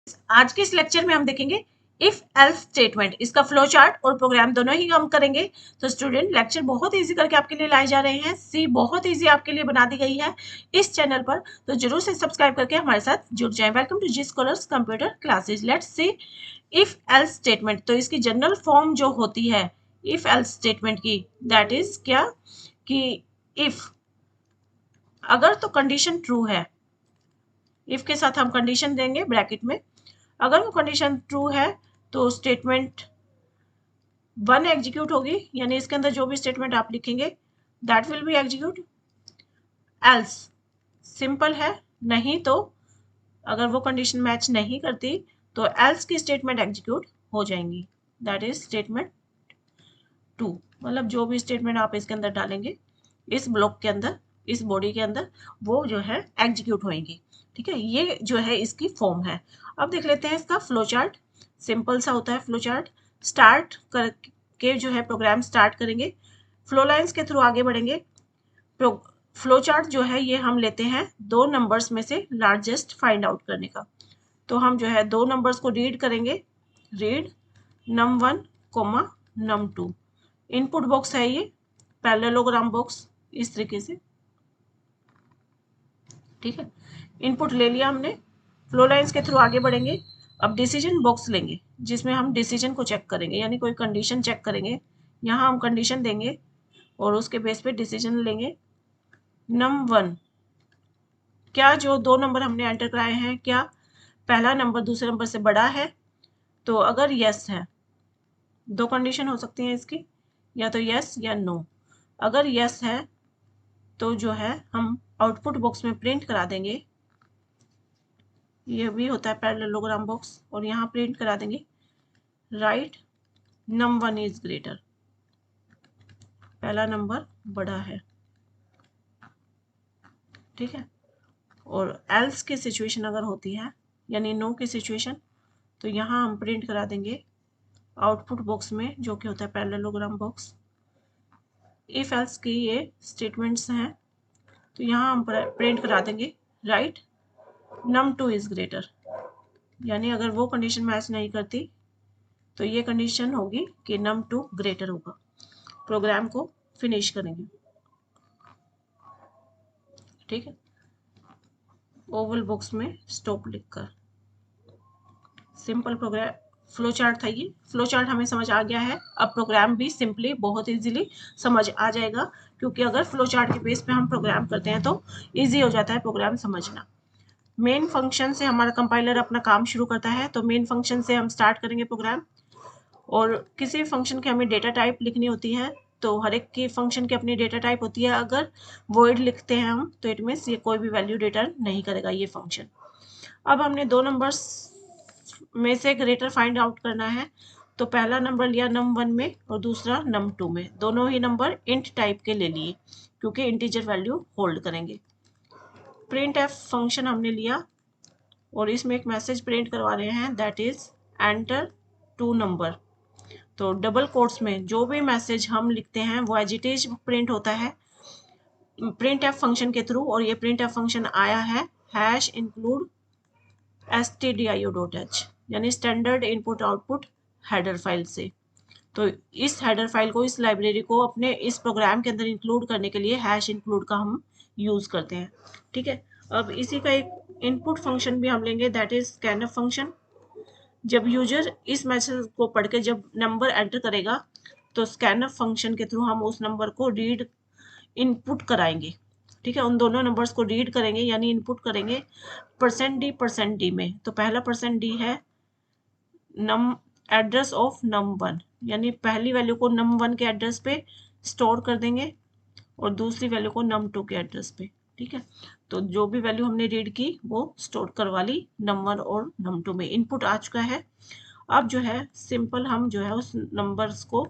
आज के इस लेक्चर में हम देखेंगे इफ एल्स स्टेटमेंट, इसका फ्लो चार्ट और प्रोग्राम दोनों ही हम करेंगे। तो स्टूडेंट लेक्चर बहुत इजी करके आपके लिए लाए जा रहे हैं। सी बहुत इजी आपके लिए बना दी गई है इस चैनल पर, तो जरूर से सब्सक्राइब करके हमारे साथ जुड़ जाएं। Welcome to G scholars computer classes. Let's see if else statement. तो इसकी जनरल फॉर्म जो होती है इफ एल्स स्टेटमेंट की, दैट इज क्या कि इफ, अगर तो कंडीशन ट्रू है, इफ के साथ हम कंडीशन देंगे ब्रैकेट में, अगर वो कंडीशन ट्रू है तो स्टेटमेंट 1 एग्जीक्यूट होगी, यानी इसके अंदर जो भी स्टेटमेंट आप लिखेंगे that will be execute. Else simple है, नहीं तो अगर वो कंडीशन मैच नहीं करती तो एल्स की स्टेटमेंट एग्जीक्यूट हो जाएंगी, दैट इज स्टेटमेंट 2। मतलब जो भी स्टेटमेंट आप इसके अंदर डालेंगे इस ब्लॉक के अंदर, इस बॉडी के अंदर, वो जो है एग्जीक्यूट होएंगी। ठीक है, ये जो है इसकी फॉर्म है। अब देख लेते हैं इसका फ्लो चार्ट। सिंपल सा होता है फ्लो चार्ट। स्टार्ट करके जो है प्रोग्राम स्टार्ट करेंगे, फ्लो लाइंस के थ्रू आगे बढ़ेंगे। फ्लो चार्ट जो है ये हम लेते हैं दो नंबर्स में से लार्जेस्ट फाइंड आउट करने का। तो हम जो है दो नंबर्स को रीड करेंगे, read num1 coma num2। Input box है ये, पैरेललोग्राम बॉक्स इस तरीके से। ठीक है, इनपुट ले लिया हमने, फ्लो लाइंस के थ्रू आगे बढ़ेंगे। अब डिसीजन बॉक्स लेंगे जिसमें हम डिसीजन को चेक करेंगे, यानी कोई कंडीशन चेक करेंगे। यहाँ हम कंडीशन देंगे और उसके बेस पे डिसीजन लेंगे। num1, क्या जो दो नंबर हमने एंटर कराए हैं, क्या पहला नंबर दूसरे नंबर से बड़ा है? तो अगर यस है, दो कंडीशन हो सकती हैं इसकी, या तो यस या नो। अगर यस है तो जो है हम आउटपुट बॉक्स में प्रिंट करा देंगे, ये भी होता है पैरेललोग्राम बॉक्स, और यहाँ प्रिंट करा देंगे राइट num1 इज ग्रेटर, पहला नंबर बड़ा है। ठीक है, और एल्स की सिचुएशन अगर होती है, यानी नो की सिचुएशन, तो यहाँ हम प्रिंट करा देंगे आउटपुट बॉक्स में, जो कि होता है पैरेललोग्राम बॉक्स। इफ एल्स की ये स्टेटमेंट्स हैं, तो यहाँ हम प्रिंट करा देंगे राइट num2 इज ग्रेटर, यानी अगर वो कंडीशन मैच नहीं करती तो ये कंडीशन होगी कि num2 ग्रेटर होगा। प्रोग्राम को फिनिश करेंगे। ठीक है, ओवल बॉक्स में स्टॉप लिखकर। सिंपल प्रोग्राम फ्लो चार्ट था ये। फ्लो चार्ट हमें समझ आ गया है, अब प्रोग्राम भी सिंपली बहुत इजीली समझ आ जाएगा, क्योंकि अगर फ्लो चार्ट के बेस पे हम प्रोग्राम करते हैं तो इजी हो जाता है प्रोग्राम समझना। मेन फंक्शन से हमारा कंपाइलर अपना काम शुरू करता है, तो मेन फंक्शन से हम स्टार्ट करेंगे प्रोग्राम। और किसी भी फंक्शन की हमें डेटा टाइप लिखनी होती है, तो हर एक की फंक्शन की अपनी डेटा टाइप होती है। अगर वॉइड लिखते हैं हम तो इट मीन्स ये कोई भी वैल्यू रिटर्न नहीं करेगा ये फंक्शन। अब हमने दो नंबर्स में से ग्रेटर फाइंड आउट करना है, तो पहला नंबर लिया num1 में और दूसरा num2 में। दोनों ही नंबर इंट टाइप के ले लिए क्योंकि इंटीजर वैल्यू होल्ड करेंगे। प्रिंट एफ फंक्शन हमने लिया और इसमें एक मैसेज प्रिंट करवा रहे हैं, that is enter two number. तो डबल कोट्स में जो भी मैसेज हम लिखते हैं वो एज इट इज प्रिंट होता है प्रिंट एफ फंक्शन के थ्रू, और ये प्रिंट एफ फंक्शन आया है हैश इंक्लूड stdio.h, यानी standard input output header file से। तो इस हेडर फाइल को, इस लाइब्रेरी को अपने इस प्रोग्राम के अंदर इंक्लूड करने के लिए हैश इंक्लूड का हम यूज करते हैं। ठीक है, अब इसी का एक इनपुट फंक्शन भी हम लेंगे, दैट इज स्कैनफ फंक्शन। जब यूजर इस मैसेज को पढ़ के जब नंबर एंटर करेगा तो स्कैनफ फंक्शन के थ्रू हम उस नंबर को रीड इनपुट कराएंगे। ठीक है, उन दोनों नंबर्स को रीड करेंगे यानी इनपुट करेंगे %d में। तो पहला %d है नम एड्रेस ऑफ num1, यानी पहली वैल्यू को num1 के एड्रेस पे स्टोर कर देंगे और दूसरी वैल्यू को num2 के एड्रेस पे। ठीक है, तो जो भी वैल्यू हमने रीड की वो स्टोर करवा ली num1 और num2 में। इनपुट आ चुका है। अब जो है सिंपल हम जो है उस नंबर्स को,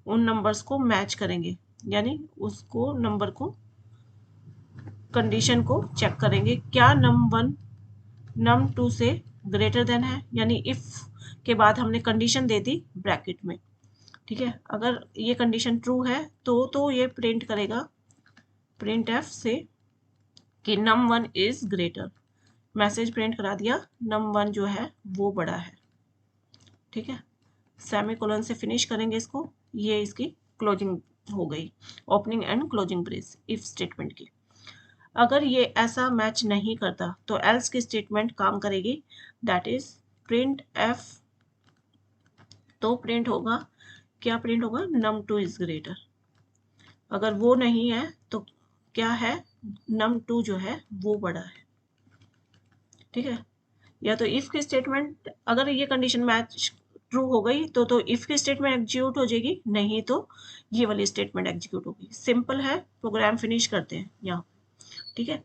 उन नंबर्स को मैच करेंगे, यानी उसको नंबर को, कंडीशन को चेक करेंगे, क्या num1 num2 से ग्रेटर देन है, यानी इफ के बाद हमने कंडीशन दे दी ब्रैकेट में। ठीक है, अगर ये कंडीशन ट्रू है तो ये प्रिंट करेगा प्रिंट एफ से कि num1 is greater, message print करा दिया, num1 जो है वो बड़ा है, ठीक है। सेमीकोलन से फिनिश करेंगे इसको, ये इसकी क्लोजिंग हो गई, opening and closing brace if statement की। अगर ये ऐसा मैच नहीं करता तो एल्स की स्टेटमेंट काम करेगी, दैट इज प्रिंट एफ, तो प्रिंट होगा, क्या प्रिंट होगा, num2 इज ग्रेटर। अगर वो नहीं है तो क्या है, num2 जो है वो बड़ा है, ठीक है। या तो इफ की स्टेटमेंट, अगर ये कंडीशन मैच ट्रू हो गई तो इफ की स्टेटमेंट एग्जीक्यूट हो जाएगी, नहीं तो ये वाली स्टेटमेंट एग्जीक्यूट होगी। सिंपल है, प्रोग्राम फिनिश करते हैं यहाँ, ठीक है।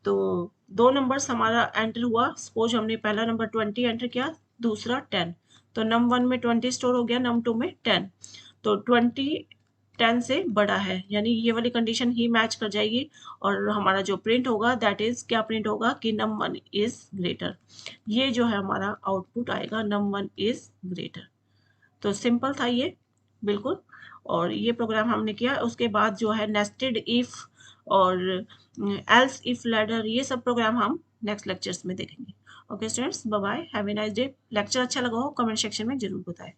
तो 2 नंबर्स हमारा एंटर हुआ, सपोज हमने पहला नंबर 20 एंटर किया, दूसरा 10, तो num1 में 20 स्टोर हो गया, num2 में 10, तो 20 10 से बड़ा है, यानी ये वाली कंडीशन ही मैच कर जाएगी, और हमारा जो प्रिंट होगा दैट इज क्या प्रिंट होगा कि num1 इज ग्रेटर। ये जो है हमारा आउटपुट आएगा, num1 इज ग्रेटर। तो सिंपल था ये, बिल्कुल। और ये प्रोग्राम हमने किया, उसके बाद जो है नेस्टेड इफ और एल्स इफ लैडर, ये सब प्रोग्राम हम नेक्स्ट लेक्चर्स में देखेंगे। Okay students, bye bye, have a nice day. Lecture अच्छा लगा हो कमेंट सेक्शन में जरूर बताएं।